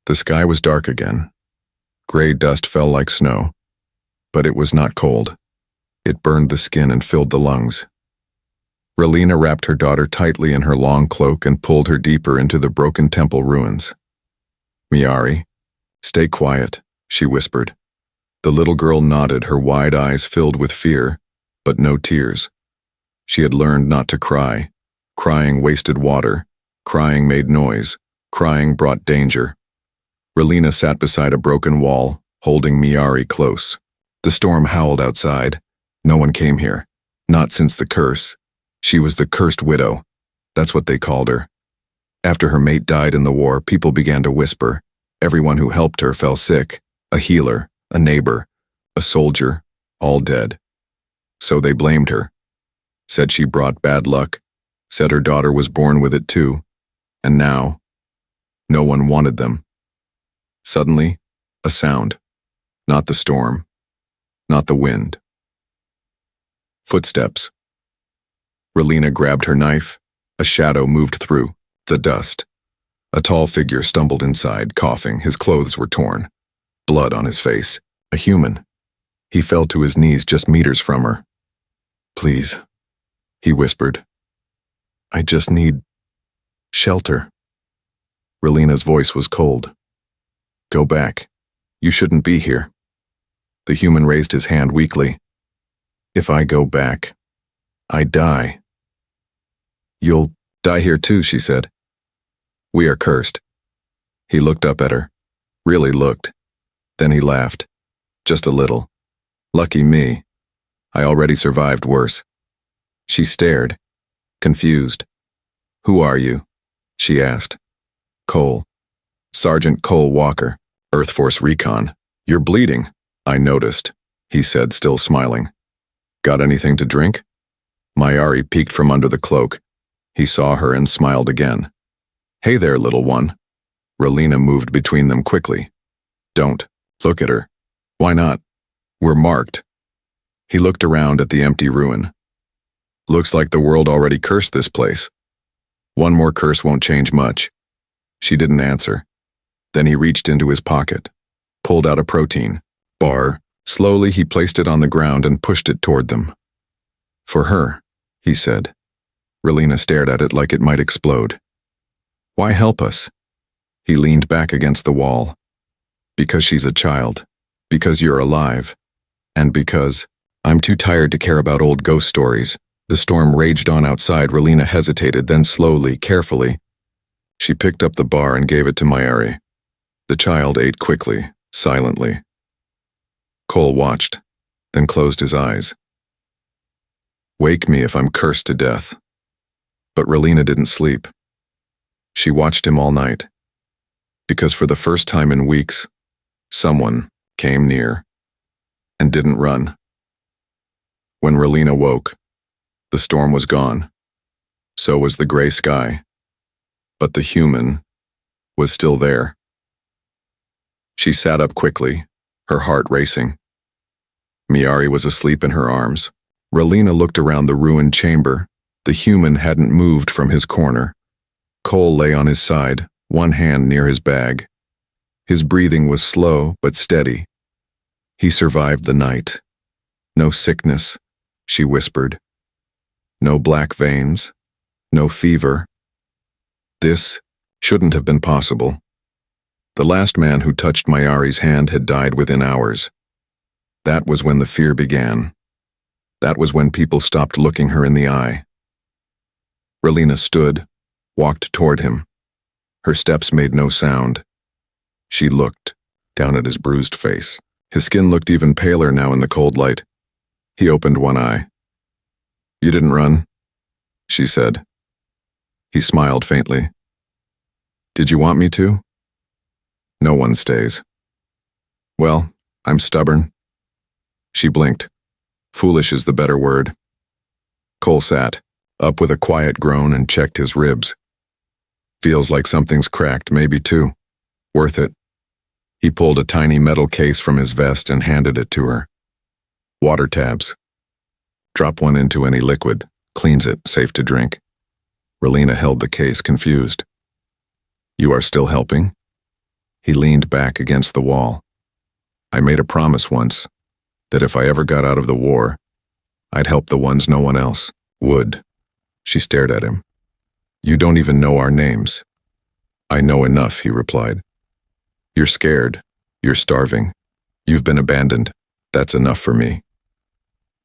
The sky was dark again. Gray dust fell like snow, but it was not cold. It burned the skin and filled the lungs. Raleena wrapped her daughter tightly in her long cloak and pulled her deeper into the broken temple ruins. "Miari, stay quiet," she whispered. The little girl nodded, her wide eyes filled with fear, but no tears. She had learned not to cry. Crying wasted water. Crying made noise. Crying brought danger. Raleena sat beside a broken wall, holding Miari close. The storm howled outside. No one came here. Not since the curse. She was the cursed widow. That's what they called her. After her mate died in the war, people began to whisper. Everyone who helped her fell sick. A healer, a neighbor, a soldier, all dead. So they blamed her. Said she brought bad luck. Said her daughter was born with it too. And now, no one wanted them. Suddenly, a sound. Not the storm. Not the wind. Footsteps. Raleena grabbed her knife. A shadow moved through the dust. A tall figure stumbled inside, coughing. His clothes were torn. Blood on his face. A human. He fell to his knees just meters from her. "Please," he whispered. "I just need shelter." Raleena's voice was cold. "Go back. You shouldn't be here." The human raised his hand weakly. "If I go back, I die." "You'll die here too," she said. "We are cursed." He looked up at her. Really looked. Then he laughed. Just a little. "Lucky me. I already survived worse." She stared, confused. "Who are you?" she asked. "Cole. Sergeant Cole Walker, Earth Force Recon. You're bleeding." "I noticed," he said, still smiling. "Got anything to drink?" Miari peeked from under the cloak. He saw her and smiled again. "Hey there, little one." Raleena moved between them quickly. "Don't. Look at her." "Why not?" "We're marked." He looked around at the empty ruin. "Looks like the world already cursed this place. One more curse won't change much." She didn't answer. Then he reached into his pocket, pulled out a protein bar. Slowly he placed it on the ground and pushed it toward them. "For her," he said. Raleena stared at it like it might explode. "Why help us?" He leaned back against the wall. "Because she's a child. Because you're alive. And because I'm too tired to care about old ghost stories." The storm raged on outside. Raleena hesitated, then slowly, carefully, she picked up the bar and gave it to Miari. The child ate quickly, silently. Cole watched, then closed his eyes. "Wake me if I'm cursed to death." But Raleena didn't sleep. She watched him all night. Because for the first time in weeks, someone came near and didn't run. When Raleena woke, the storm was gone. So was the gray sky. But the human was still there. She sat up quickly, her heart racing. Miari was asleep in her arms. Raleena looked around the ruined chamber. The human hadn't moved from his corner. Cole lay on his side, one hand near his bag. His breathing was slow but steady. He survived the night. "No sickness," she whispered. "No black veins. No fever. This shouldn't have been possible." The last man who touched Miari's hand had died within hours. That was when the fear began. That was when people stopped looking her in the eye. Raleena stood, walked toward him. Her steps made no sound. She looked down at his bruised face. His skin looked even paler now in the cold light. He opened one eye. "You didn't run," she said. He smiled faintly. "Did you want me to?" "No one stays." "Well, I'm stubborn." She blinked. Foolish is the better word. Cole sat, up with a quiet groan, and checked his ribs. "Feels like something's cracked, maybe two. Worth it." He pulled a tiny metal case from his vest and handed it to her. "Water tabs. Drop one into any liquid. Cleans it, safe to drink." Raleena held the case, confused. "You are still helping?" He leaned back against the wall. I made a promise once that if I ever got out of the war, I'd help the ones no one else would. She stared at him. You don't even know our names. I know enough, he replied. You're scared. You're starving. You've been abandoned. That's enough for me.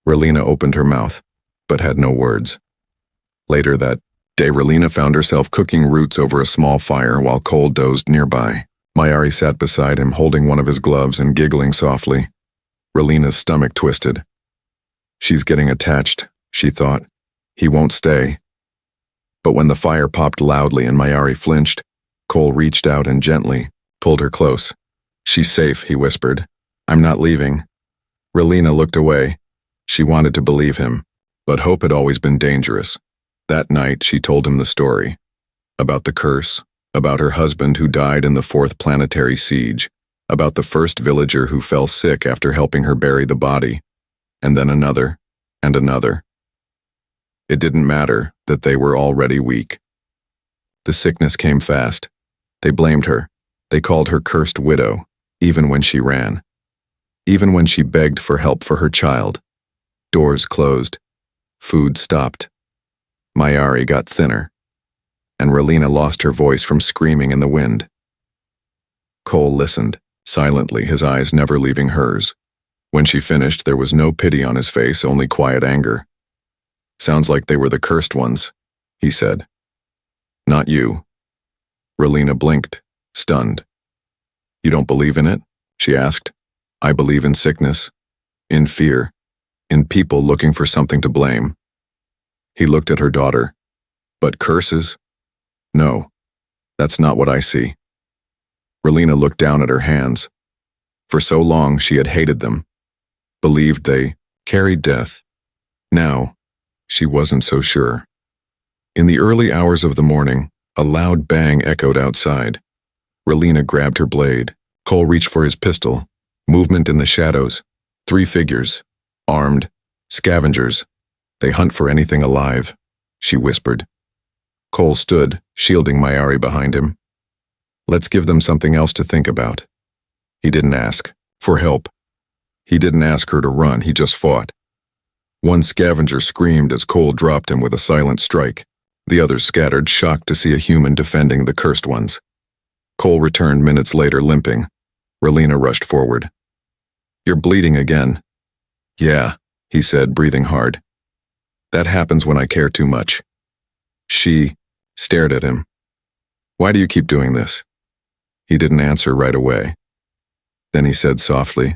Raleena opened her mouth, but had no words. Later that day, Raleena found herself cooking roots over a small fire while Cole dozed nearby. Mayari sat beside him, holding one of his gloves and giggling softly. Raleena's stomach twisted. She's getting attached, she thought. He won't stay. But when the fire popped loudly and Mayari flinched, Cole reached out and gently pulled her close. She's safe, he whispered. I'm not leaving. Raleena looked away. She wanted to believe him, but hope had always been dangerous. That night, she told him the story. About the curse, about her husband who died in the 4th planetary siege, about the first villager who fell sick after helping her bury the body, and then another, and another. It didn't matter that they were already weak. The sickness came fast. They blamed her. They called her cursed widow, even when she ran. Even when she begged for help for her child. Doors closed. Food stopped. Mayari got thinner, and Raleena lost her voice from screaming in the wind. Cole listened, silently, his eyes never leaving hers. When she finished, there was no pity on his face, only quiet anger. Sounds like they were the cursed ones, he said. Not you. Raleena blinked, stunned. You don't believe in it? She asked. I believe in sickness, in fear, in people looking for something to blame. He looked at her daughter. But curses? No, that's not what I see. Raleena looked down at her hands. For so long she had hated them, believed they carried death. Now, she wasn't so sure. In the early hours of the morning, a loud bang echoed outside. Raleena grabbed her blade. Cole reached for his pistol. Movement in the shadows. 3 figures. Armed. Scavengers. They hunt for anything alive, she whispered. Cole stood, shielding Mayari behind him. Let's give them something else to think about. He didn't ask for help. He didn't ask her to run, he just fought. One scavenger screamed as Cole dropped him with a silent strike. The others scattered, shocked to see a human defending the cursed ones. Cole returned minutes later, limping. Raleena rushed forward. You're bleeding again. Yeah, he said, breathing hard. That happens when I care too much. She stared at him. Why do you keep doing this? He didn't answer right away. Then he said softly,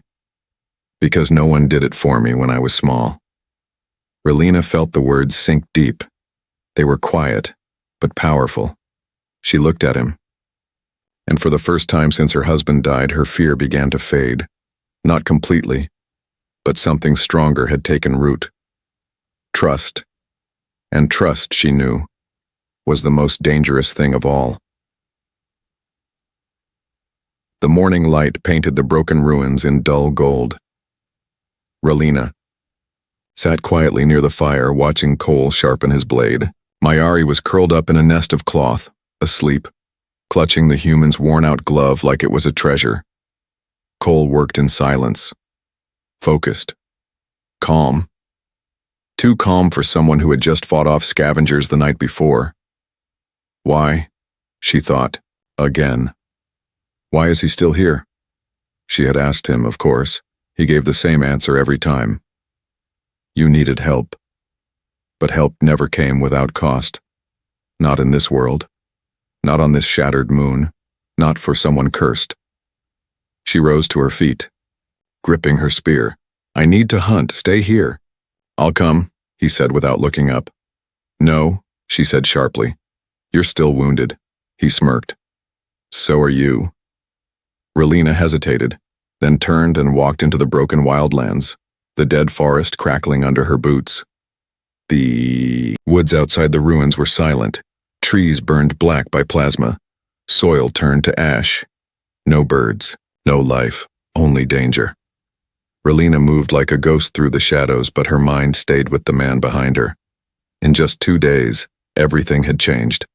because no one did it for me when I was small. Raleena felt the words sink deep. They were quiet, but powerful. She looked at him. And for the first time since her husband died, her fear began to fade. Not completely, but something stronger had taken root. Trust. And trust, she knew, was the most dangerous thing of all. The morning light painted the broken ruins in dull gold. Raleena sat quietly near the fire, watching Cole sharpen his blade. Mayari was curled up in a nest of cloth, asleep, clutching the human's worn-out glove like it was a treasure. Cole worked in silence, focused, calm. Too calm for someone who had just fought off scavengers the night before. Why? She thought, again. Why is he still here? She had asked him, of course. He gave the same answer every time. You needed help. But help never came without cost. Not in this world. Not on this shattered moon. Not for someone cursed. She rose to her feet, gripping her spear. I need to hunt. Stay here. I'll come, he said without looking up. No, she said sharply. You're still wounded. He smirked. So are you. Raleena hesitated, then turned and walked into the broken wildlands, the dead forest crackling under her boots. The woods outside the ruins were silent. Trees burned black by plasma. Soil turned to ash. No birds, no life, only danger. Raleena moved like a ghost through the shadows, but her mind stayed with the man behind her. In just 2 days, everything had changed.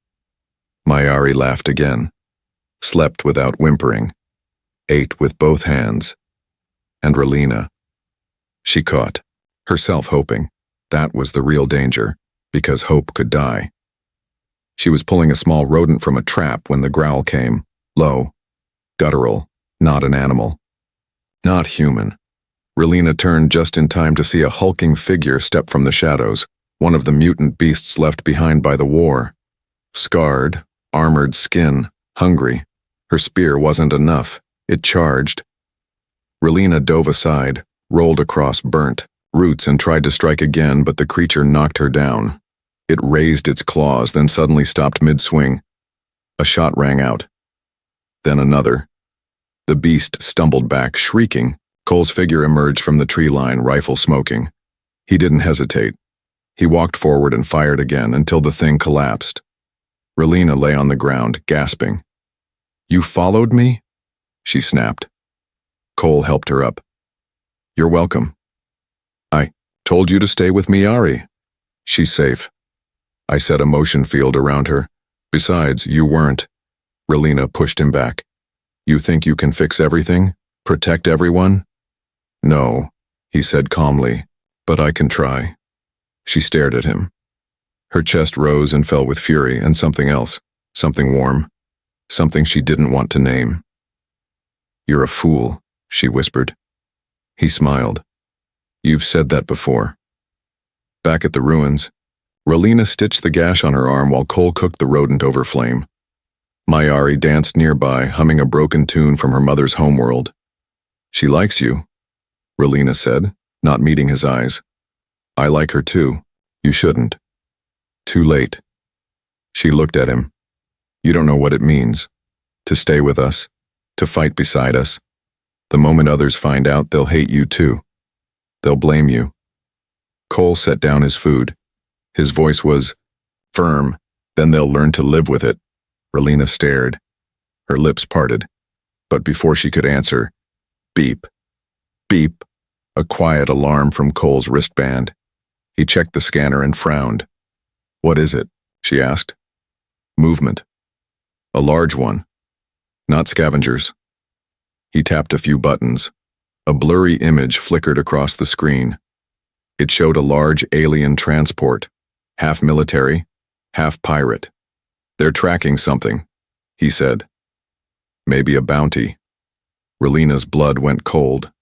Mayari laughed again, slept without whimpering, ate with both hands. And Raleena. She caught, herself hoping. That was the real danger, because hope could die. She was pulling a small rodent from a trap when the growl came, low, guttural, not an animal. Not human. Raleena turned just in time to see a hulking figure step from the shadows, one of the mutant beasts left behind by the war. Scarred, armored skin, hungry. Her spear wasn't enough. It charged. Raleena dove aside, rolled across burnt roots and tried to strike again, but the creature knocked her down. It raised its claws, then suddenly stopped mid-swing. A shot rang out. Then another. The beast stumbled back, shrieking. Cole's figure emerged from the tree line, rifle smoking. He didn't hesitate. He walked forward and fired again until the thing collapsed. Raleena lay on the ground, gasping. "You followed me?" she snapped. Cole helped her up. "You're welcome." "I told you to stay with me, Ari. She's safe." I set a motion field around her. "Besides, you weren't." Raleena pushed him back. "You think you can fix everything? Protect everyone?" "No," he said calmly, "but I can try." She stared at him. Her chest rose and fell with fury and something else, something warm, something she didn't want to name. "You're a fool," she whispered. He smiled. "You've said that before." Back at the ruins, Raleena stitched the gash on her arm while Cole cooked the rodent over flame. Mayari danced nearby, humming a broken tune from her mother's homeworld. "She likes you," Raleena said, not meeting his eyes. "I like her too. You shouldn't." "Too late." She looked at him. "You don't know what it means. To stay with us. To fight beside us. The moment others find out, they'll hate you too. They'll blame you." Cole set down his food. His voice was firm. "Then they'll learn to live with it." Raleena stared. Her lips parted. But before she could answer, beep, beep, a quiet alarm from Cole's wristband. He checked the scanner and frowned. "What is it?" she asked. "Movement. A large one. Not scavengers." He tapped a few buttons. A blurry image flickered across the screen. It showed a large alien transport, half military, half pirate. "They're tracking something," he said. "Maybe a bounty." Raleena's blood went cold.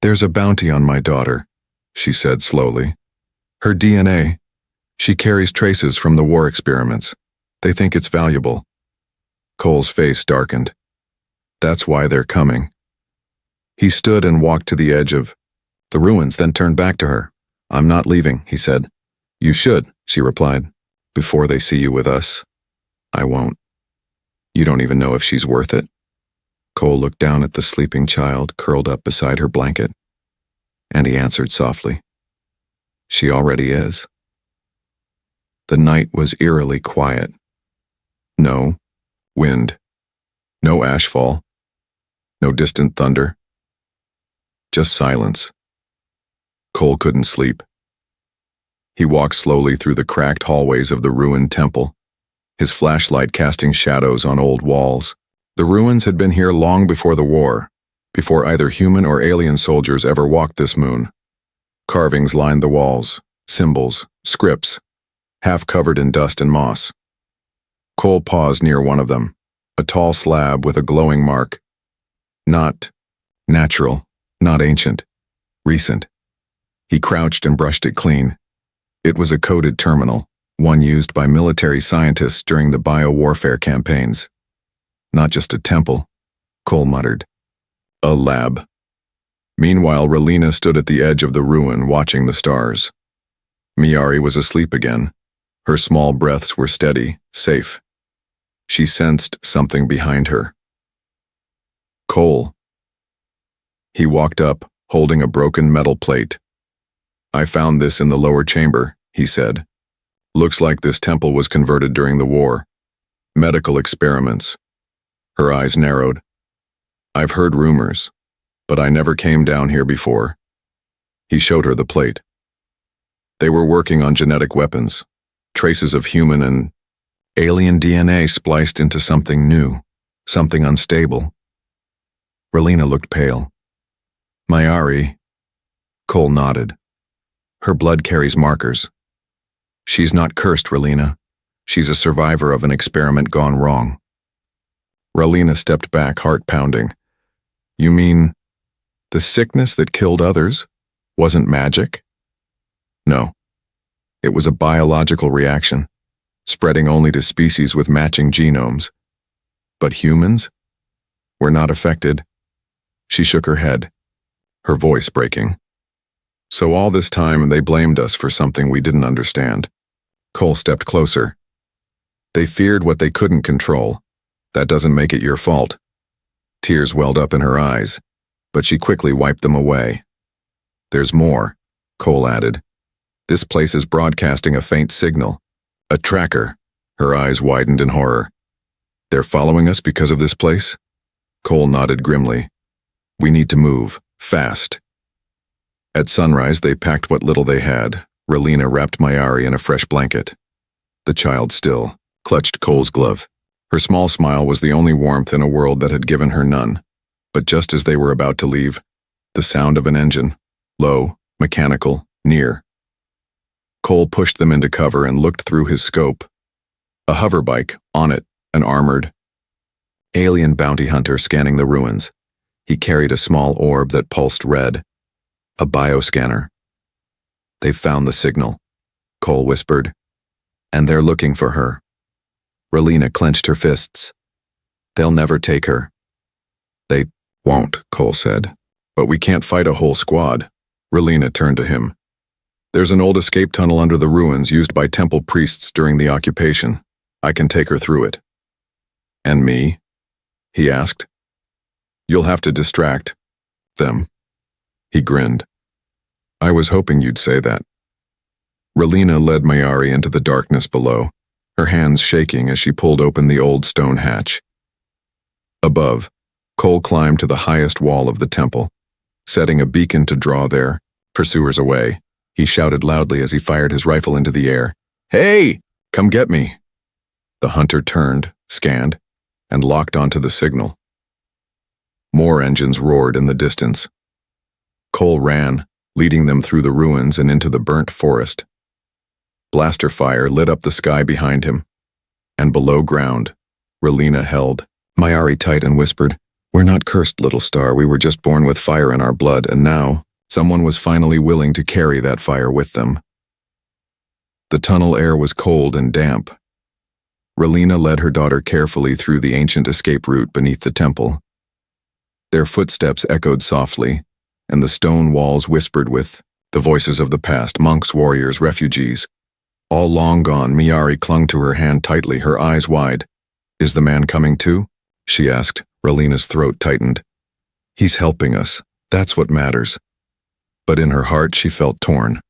"There's a bounty on my daughter," she said slowly. "Her DNA. She carries traces from the war experiments. They think it's valuable." Cole's face darkened. "That's why they're coming." He stood and walked to the edge of the ruins, then turned back to her. "I'm not leaving," he said. "You should," she replied. "Before they see you with us." "I won't. You don't even know if she's worth it." Cole looked down at the sleeping child curled up beside her blanket, and he answered softly, "She already is." The night was eerily quiet. No wind, no ashfall, no distant thunder. Just silence. Cole couldn't sleep. He walked slowly through the cracked hallways of the ruined temple, his flashlight casting shadows on old walls. The ruins had been here long before the war, before either human or alien soldiers ever walked this moon. Carvings lined the walls, symbols, scripts, half covered in dust and moss. Cole paused near one of them, a tall slab with a glowing mark. Not natural, not ancient, recent. He crouched and brushed it clean. It was a coded terminal, one used by military scientists during the biowarfare campaigns. "Not just a temple," Cole muttered. "A lab." Meanwhile, Raleena stood at the edge of the ruin, watching the stars. Mayari was asleep again. Her small breaths were steady, safe. She sensed something behind her. "Cole." He walked up, holding a broken metal plate. "I found this in the lower chamber," he said. "Looks like this temple was converted during the war. Medical experiments." Her eyes narrowed. "I've heard rumors, but I never came down here before." He showed her the plate. They were working on genetic weapons, traces of human and alien DNA spliced into something new, something unstable. Raleena looked pale. Mayari. Cole nodded. Her blood carries markers. She's not cursed, Raleena. She's a survivor of an experiment gone wrong. Raleena stepped back, heart pounding. You mean the sickness that killed others wasn't magic? No. It was a biological reaction, spreading only to species with matching genomes. But humans? Were not affected. She shook her head, her voice breaking. So all this time they blamed us for something we didn't understand. Cole stepped closer. They feared what they couldn't control. That doesn't make it your fault. Tears welled up in her eyes, but she quickly wiped them away. There's more, Cole added. This place is broadcasting a faint signal. A tracker. Her eyes widened in horror. They're following us because of this place? Cole nodded grimly. We need to move, fast. At sunrise, they packed what little they had. Raleena wrapped Mayari in a fresh blanket. The child still clutched Cole's glove. Her small smile was the only warmth in a world that had given her none. But just as they were about to leave, the sound of an engine, low, mechanical, near. Cole pushed them into cover and looked through his scope. A hoverbike, on it, an armored alien bounty hunter scanning the ruins. He carried a small orb that pulsed red. A bioscanner. They've found the signal, Cole whispered. And they're looking for her. Raleena clenched her fists. They'll never take her. They won't, Cole said. But we can't fight a whole squad. Raleena turned to him. There's an old escape tunnel under the ruins used by temple priests during the occupation. I can take her through it. And me? He asked. You'll have to distract them. He grinned. I was hoping you'd say that. Raleena led Mayari into the darkness below, her hands shaking as she pulled open the old stone hatch. Above, Cole climbed to the highest wall of the temple, setting a beacon to draw their pursuers away. He shouted loudly as he fired his rifle into the air. Hey, come get me. The hunter turned, scanned, and locked onto the signal. More engines roared in the distance. Cole ran, leading them through the ruins and into the burnt forest. Blaster fire lit up the sky behind him, and below ground, Raleena held Mayari tight and whispered, We're not cursed, little star. We were just born with fire in our blood, and now someone was finally willing to carry that fire with them. The tunnel air was cold and damp. Raleena led her daughter carefully through the ancient escape route beneath the temple. Their footsteps echoed softly, and the stone walls whispered with the voices of the past, monks, warriors, refugees. All long gone, Mayari clung to her hand tightly, her eyes wide. Is the man coming too? She asked. Raleena's throat tightened. He's helping us. That's what matters. But in her heart she felt torn.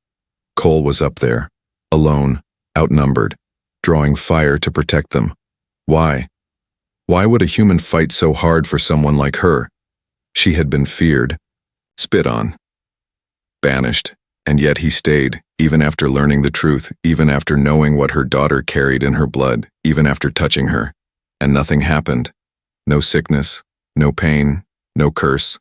Cole was up there, alone, outnumbered, drawing fire to protect them. Why? Why would a human fight so hard for someone like her? She had been feared, spit on, banished, and yet he stayed, even after learning the truth, even after knowing what her daughter carried in her blood, even after touching her. And nothing happened. No sickness, no pain, no curse,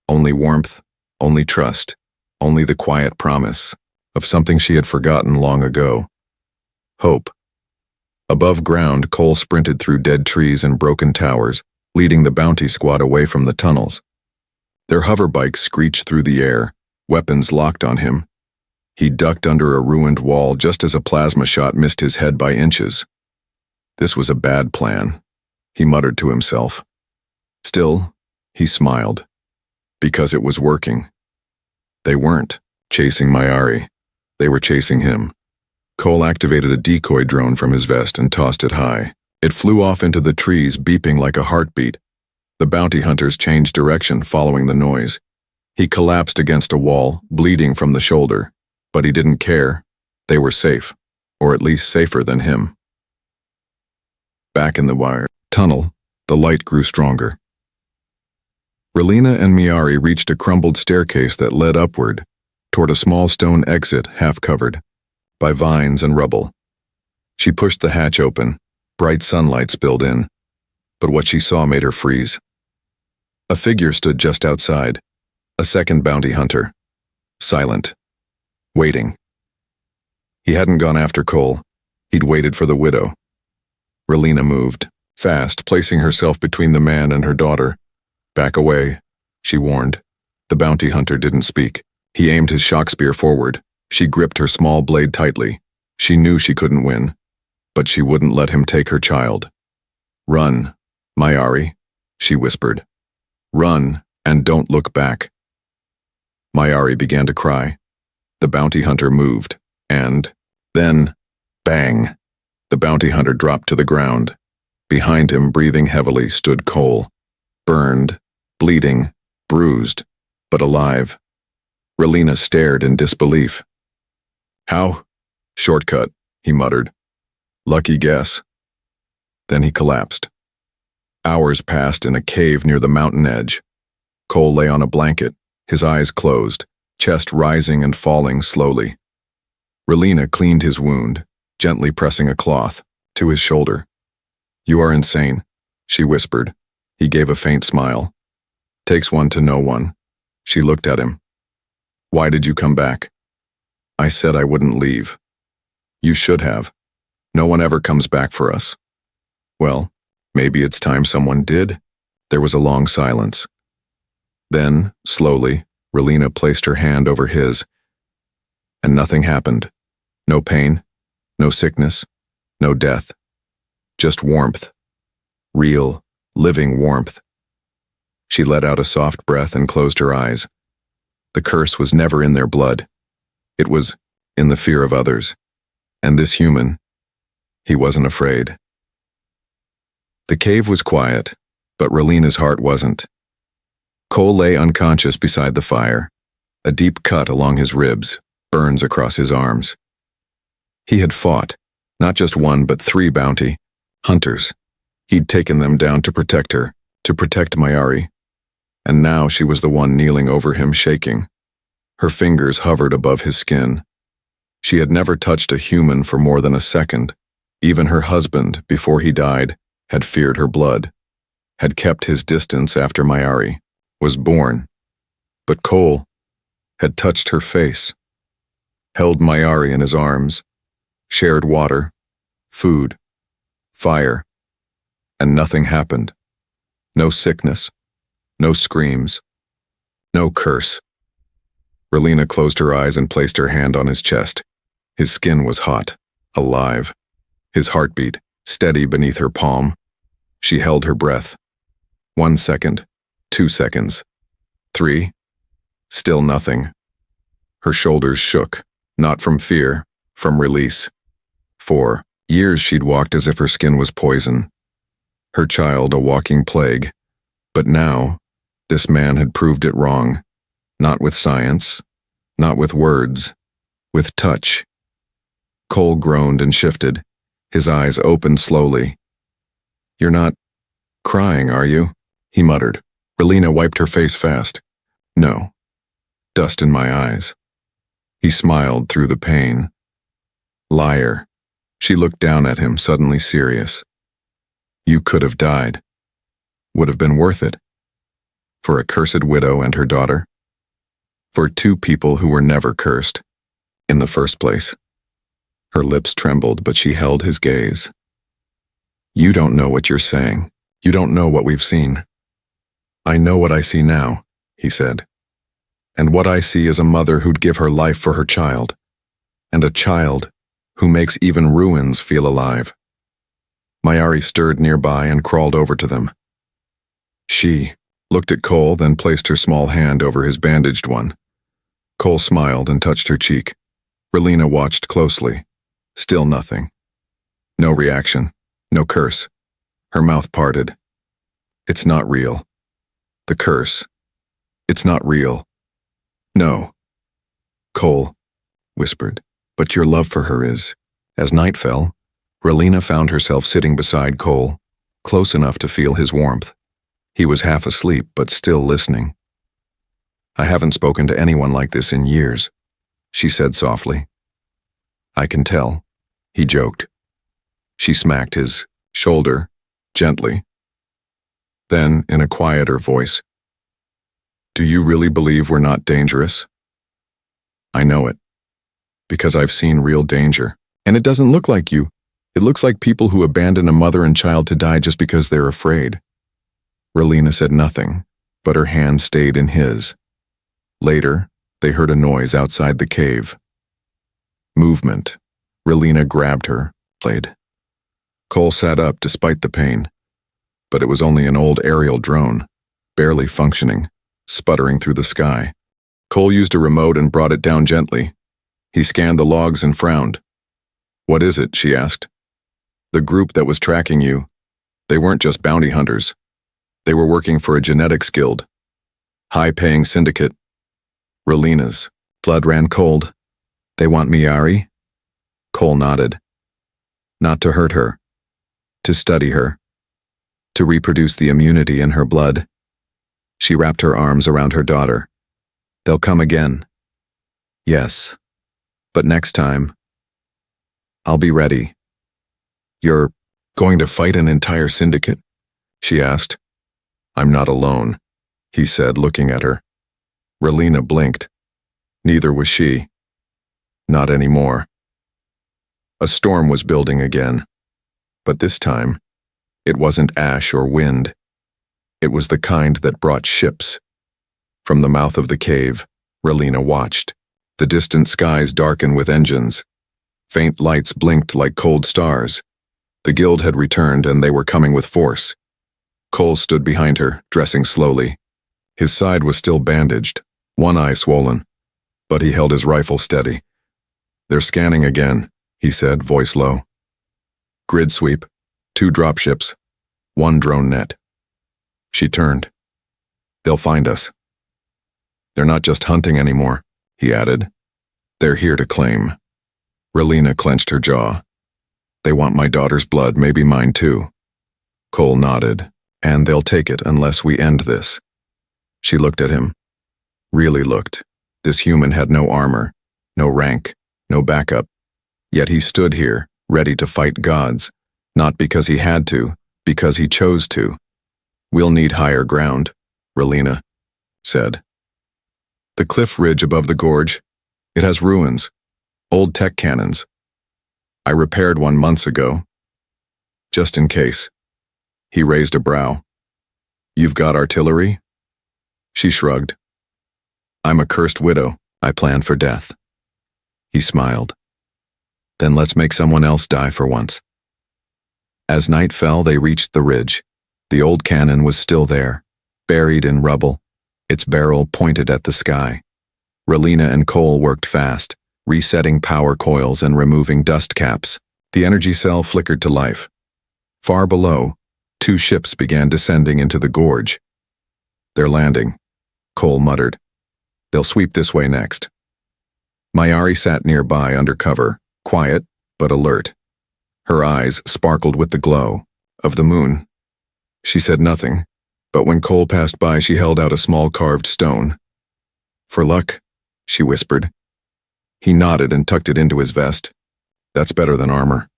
only warmth, only trust, only the quiet promise of something she had forgotten long ago. Hope. Above ground, Cole sprinted through dead trees and broken towers, leading the bounty squad away from the tunnels. Their hoverbikes screeched through the air, weapons locked on him. He ducked under a ruined wall just as a plasma shot missed his head by inches. This was a bad plan, he muttered to himself. Still, he smiled, because it was working. They weren't chasing Mayari. They were chasing him. Cole activated a decoy drone from his vest and tossed it high. It flew off into the trees, beeping like a heartbeat. The bounty hunters changed direction, following the noise. He collapsed against a wall, bleeding from the shoulder. But he didn't care. They were safe, or at least safer than him. Back in the wire tunnel, the light grew stronger. Raleena and Mayari reached a crumbled staircase that led upward, toward a small stone exit half-covered by vines and rubble. She pushed the hatch open. Bright sunlight spilled in, but what she saw made her freeze. A figure stood just outside, a second bounty hunter, silent, waiting. He hadn't gone after Cole. He'd waited for the widow. Raleena moved, fast, placing herself between the man and her daughter. Back away, she warned. The bounty hunter didn't speak. He aimed his shock spear forward. She gripped her small blade tightly. She knew she couldn't win, but she wouldn't let him take her child. "Run, Mayari," she whispered. "Run, and don't look back." Mayari began to cry. The bounty hunter moved, and then, bang! The bounty hunter dropped to the ground. Behind him, breathing heavily, stood Cole. Burned, bleeding, bruised, but alive. Raleena stared in disbelief. "How?" "Shortcut," he muttered. "Lucky guess." Then he collapsed. Hours passed in a cave near the mountain edge. Cole lay on a blanket, his eyes closed, chest rising and falling slowly. Raleena cleaned his wound, gently pressing a cloth to his shoulder. "You are insane," she whispered. He gave a faint smile. "Takes one to know one." She looked at him. "Why did you come back?" "I said I wouldn't leave." "You should have. No one ever comes back for us." "Well, maybe it's time someone did." There was a long silence. Then, slowly, Raleena placed her hand over his, and nothing happened. No pain, no sickness, no death. Just warmth. Real, living warmth. She let out a soft breath and closed her eyes. The curse was never in their blood. It was in the fear of others. And this human, he wasn't afraid. The cave was quiet, but Raleena's heart wasn't. Cole lay unconscious beside the fire, a deep cut along his ribs, burns across his arms. He had fought, not just one but 3 bounty hunters. He'd taken them down to protect her, to protect Mayari. And now she was the one kneeling over him, shaking. Her fingers hovered above his skin. She had never touched a human for more than a second. Even her husband, before he died, had feared her blood, had kept his distance after Mayari was born. But Cole had touched her face, held Mayari in his arms, shared water, food, fire, and nothing happened. No sickness, no screams, no curse. Raleena closed her eyes and placed her hand on his chest. His skin was hot, alive. His heartbeat, steady beneath her palm. She held her breath. 1 second, 2 seconds, 3. Still nothing. Her shoulders shook, not from fear, from release. 4 years she'd walked as if her skin was poison. Her child a walking plague. But now, this man had proved it wrong. Not with science, not with words, with touch. Cole groaned and shifted, his eyes opened slowly. "You're not crying, are you?" he muttered. Raleena wiped her face fast. "No. Dust in my eyes." He smiled through the pain. "Liar." She looked down at him, suddenly serious. "You could have died. Would have been worth it. For a cursed widow and her daughter. For 2 people who were never cursed, in the first place." Her lips trembled, but she held his gaze. "You don't know what you're saying. You don't know what we've seen." "I know what I see now," he said. "And what I see is a mother who'd give her life for her child. And a child who makes even ruins feel alive." Mayari stirred nearby and crawled over to them. She looked at Cole, then placed her small hand over his bandaged one. Cole smiled and touched her cheek. Raleena watched closely. Still nothing. No reaction. No curse. Her mouth parted. "It's not real. The curse. It's not real." "No." Cole whispered, "But your love for her is." As night fell, Raleena found herself sitting beside Cole, close enough to feel his warmth. He was half asleep, but still listening. "I haven't spoken to anyone like this in years," she said softly. "I can tell," he joked. She smacked his shoulder, gently. Then, in a quieter voice, Do you really believe we're not dangerous? I know it. Because I've seen real danger. And it doesn't look like you. It looks like people who abandon a mother and child to die just because they're afraid. Raleena said nothing, but her hand stayed in his. Later, they heard a noise outside the cave. Movement. Raleena grabbed her, played. Cole sat up despite the pain. But it was only an old aerial drone, barely functioning, sputtering through the sky. Cole used a remote and brought it down gently. He scanned the logs and frowned. What is it? She asked. The group that was tracking you. They weren't just bounty hunters. They were working for a genetics guild. High-paying syndicate. Raleena's. Blood ran cold. They want Miari? Cole nodded. Not to hurt her. To study her. To reproduce the immunity in her blood. She wrapped her arms around her daughter. They'll come again. Yes. But next time, I'll be ready. You're going to fight an entire syndicate? She asked. I'm not alone, he said, looking at her. Raleena blinked. Neither was she. Not anymore. A storm was building again. But this time, it wasn't ash or wind. It was the kind that brought ships. From the mouth of the cave, Raleena watched. The distant skies darkened with engines. Faint lights blinked like cold stars. The guild had returned and they were coming with force. Cole stood behind her, dressing slowly. His side was still bandaged, one eye swollen, but he held his rifle steady. They're scanning again, he said, voice low. Grid sweep, 2 dropships, 1 drone net. She turned. They'll find us. They're not just hunting anymore, he added. They're here to claim. Raleena clenched her jaw. They want my daughter's blood, maybe mine too. Cole nodded. And they'll take it unless we end this. She looked at him. Really looked. This human had no armor, no rank, no backup. Yet he stood here, ready to fight gods, not because he had to, because he chose to. We'll need higher ground, Raleena said. The cliff ridge above the gorge, it has ruins, old tech cannons. I repaired one months ago, just in case. He raised a brow. You've got artillery? She shrugged. I'm a cursed widow. I plan for death. He smiled. Then let's make someone else die for once. As night fell, they reached the ridge. The old cannon was still there, buried in rubble, its barrel pointed at the sky. Raleena and Cole worked fast, resetting power coils and removing dust caps. The energy cell flickered to life. Far below, 2 ships began descending into the gorge. They're landing, Cole muttered. They'll sweep this way next. Miari sat nearby under cover, quiet but alert. Her eyes sparkled with the glow of the moon. She said nothing, but when Cole passed by, she held out a small carved stone. For luck, she whispered. He nodded and tucked it into his vest. That's better than armor.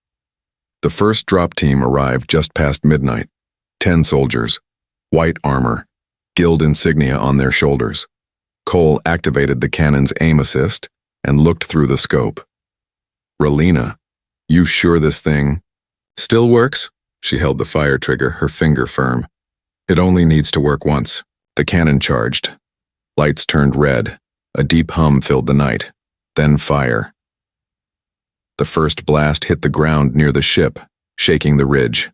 The first drop team arrived just past midnight. 10 soldiers, white armor, guild insignia on their shoulders. Cole activated the cannon's aim assist and looked through the scope. Raleena, you sure this thing still works? She held the fire trigger, her finger firm. It only needs to work once. The cannon charged. Lights turned red. A deep hum filled the night. Then fire. The first blast hit the ground near the ship, shaking the ridge.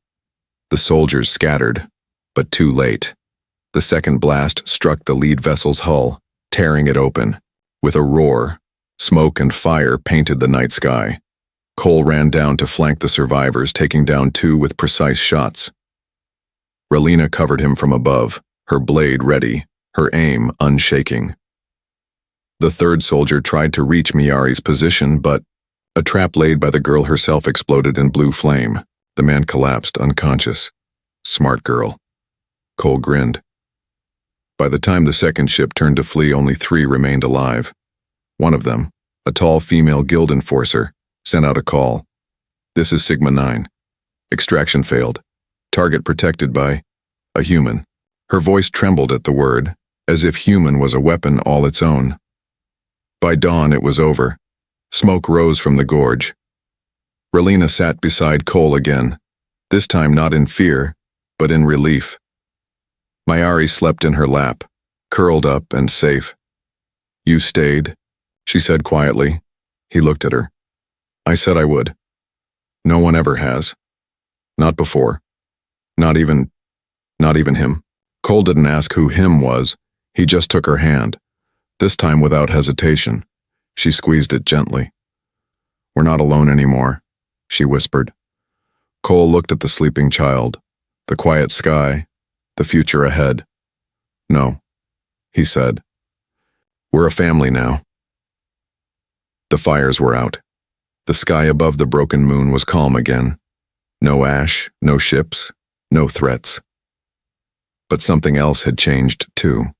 The soldiers scattered, but too late. The second blast struck the lead vessel's hull, tearing it open. With a roar, smoke and fire painted the night sky. Cole ran down to flank the survivors, taking down 2 with precise shots. Raleena covered him from above, her blade ready, her aim unshaking. The third soldier tried to reach Miari's position, but a trap laid by the girl herself exploded in blue flame. The man collapsed, unconscious. Smart girl. Cole grinned. By the time the second ship turned to flee, only 3 remained alive. One of them, a tall female guild enforcer, sent out a call. This is Sigma 9. Extraction failed. Target protected by a human. Her voice trembled at the word, as if human was a weapon all its own. By dawn it was over. Smoke rose from the gorge. Raleena sat beside Cole again, this time not in fear, but in relief. Mayari slept in her lap, curled up and safe. "You stayed," she said quietly. He looked at her. "I said I would. No one ever has. Not before. Not even him." Cole didn't ask who him was. He just took her hand, this time without hesitation. She squeezed it gently. "We're not alone anymore," she whispered. Cole looked at the sleeping child, the quiet sky, the future ahead. "No," he said. "We're a family now." The fires were out. The sky above the broken moon was calm again. No ash, no ships, no threats. But something else had changed too.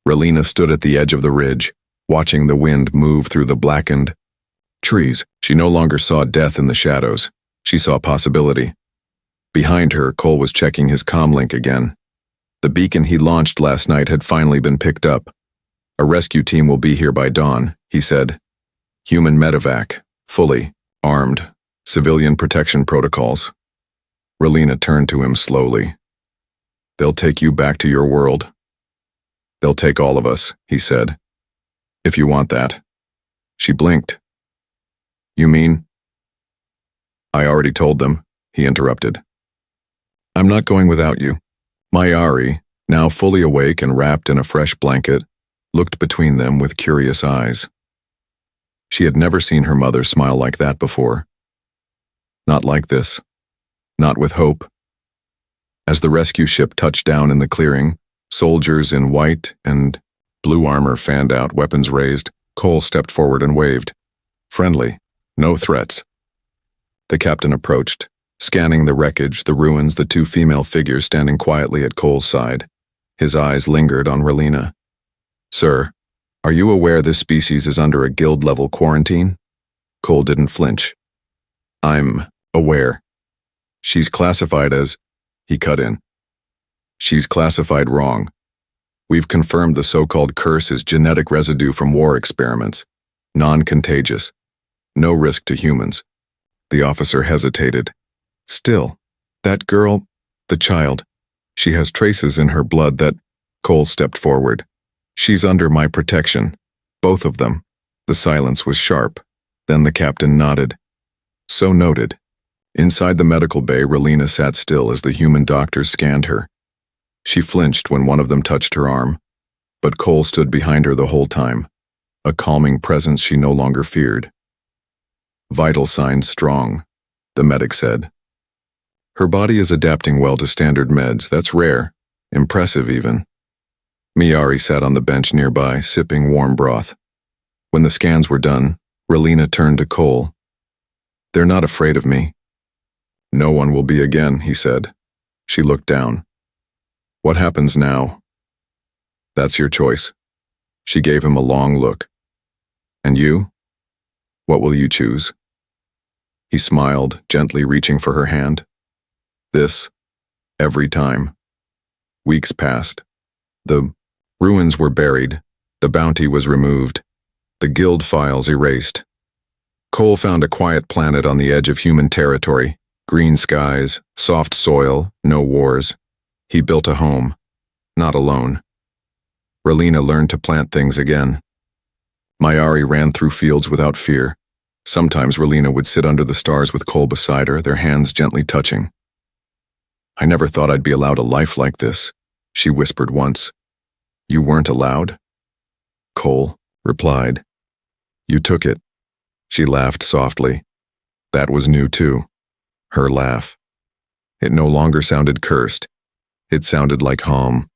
Raleena stood at the edge of the ridge, watching the wind move through the blackened trees. She no longer saw death in the shadows. She saw possibility. Behind her, Cole was checking his comlink again. The beacon he launched last night had finally been picked up. "A rescue team will be here by dawn," he said. "Human medevac, fully armed, civilian protection protocols." Raleena turned to him slowly. "They'll take you back to your world." "They'll take all of us," he said. "If you want that." She blinked. "You mean?" "I already told them," he interrupted. "I'm not going without you." Mayari, now fully awake and wrapped in a fresh blanket, looked between them with curious eyes. She had never seen her mother smile like that before. Not like this. Not with hope. As the rescue ship touched down in the clearing, soldiers in white and blue armor fanned out, weapons raised. Cole stepped forward and waved. Friendly. No threats. The captain approached, scanning the wreckage, the ruins, the two female figures standing quietly at Cole's side. His eyes lingered on Raleena. "Sir, are you aware this species is under a guild-level quarantine?" Cole didn't flinch. "I'm aware. She's classified as..." He cut in. "She's classified wrong. We've confirmed the so-called curse is genetic residue from war experiments. Non-contagious. No risk to humans." The officer hesitated. "Still, that girl, the child, she has traces in her blood that..." Cole stepped forward. "She's under my protection. Both of them." The silence was sharp. Then the captain nodded. "So noted." Inside the medical bay, Raleena sat still as the human doctors scanned her. She flinched when one of them touched her arm, but Cole stood behind her the whole time, a calming presence she no longer feared. "Vital signs strong," the medic said. "Her body is adapting well to standard meds. That's rare. Impressive, even." Mayari sat on the bench nearby, sipping warm broth. When the scans were done, Raleena turned to Cole. "They're not afraid of me." "No one will be again," he said. She looked down. "What happens now?" "That's your choice." She gave him a long look. "And you? What will you choose?" He smiled, gently reaching for her hand. "This, every time." Weeks passed. The ruins were buried. The bounty was removed. The guild files erased. Cole found a quiet planet on the edge of human territory. Green skies, soft soil, no wars. He built a home. Not alone. Raleena learned to plant things again. Mayari ran through fields without fear. Sometimes Raleena would sit under the stars with Cole beside her, their hands gently touching. "I never thought I'd be allowed a life like this," she whispered once. "You weren't allowed?" Cole replied. "You took it." She laughed softly. That was new too. Her laugh. It no longer sounded cursed. It sounded like home.